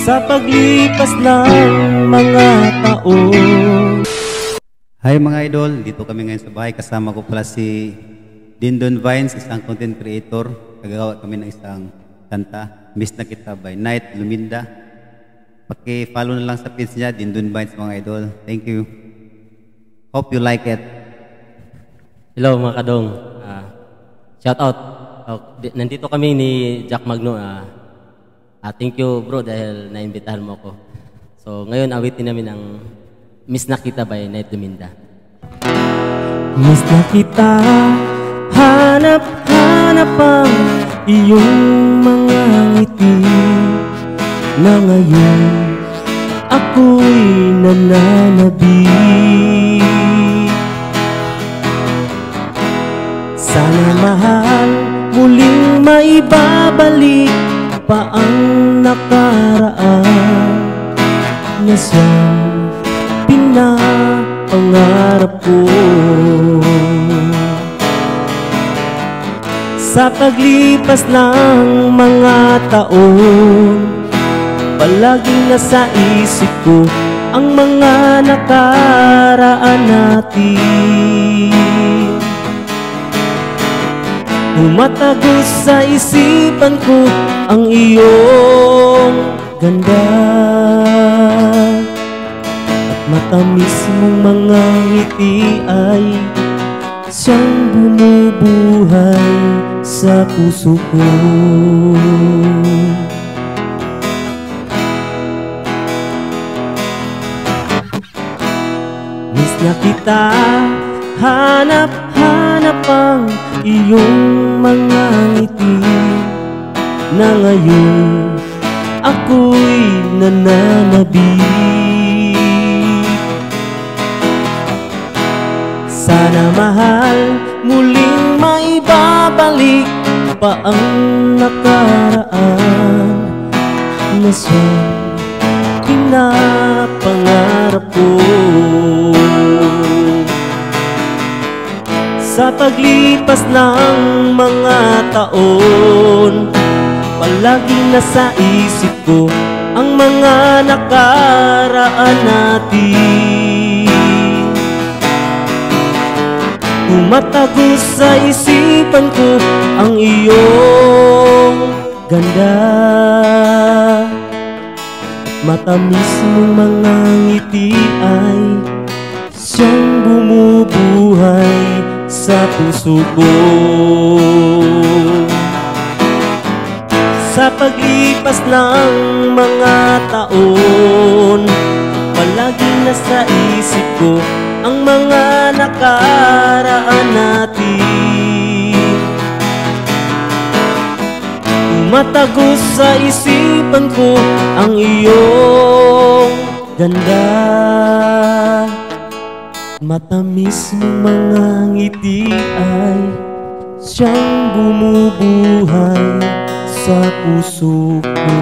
sa paglipas ng mga taon. Hi mga idol, dito kami ngayon sa bahay. Kasama ko pala si Dindon Vines, isang content creator. Kagagawa kami ng isang kanta, Miss na Kita by Night Luminda. Paki-follow na lang sa page niya, Dindon Vines mga idol. Thank you. Hope you like it. Hello mga kadong. Shout out. Nandito kami ni Jack Magno. Thank you bro dahil naimbitahan mo ako. So ngayon awitin namin ang Miss na Kita by Night Luminda. Miss na kita, hanap-hanap ang iyong mga ngiti, na ngayon ako'y nananabik. Sana mahal, muling maibabalik pa ang nakaraan na siyang pinapangarap ko. Sa paglipas ng mga taon, palaging nasa isip ko ang mga nakaraan natin. Tumatagos sa isipan ko ang iyong ganda, at matamis mong mga ngiti ay siyang bumubuhay sa puso ko. Miss na kita, hanap-hanap ang iyong mga ngiti, na ngayon ako'y nananabik. Sana mahal, muling maibabalik pa ang nakaraan na siyang pinapangarap ko. Sa paglipas ng mga taon, palaging nasa isip ko ang mga nakaraan natin. Tumatagos sa isipan ko ang iyong ganda, at matamis mong mga ngiti ay siyang bumubuhay sa puso ko. Sa paglipas ng mga taon, palaging nasa isip ko ang mga nakaraan natin. Tumatagos sa isipan ko ang iyong ganda, matamis mong mga ngiti ay siyang bumubuhay sa puso ko.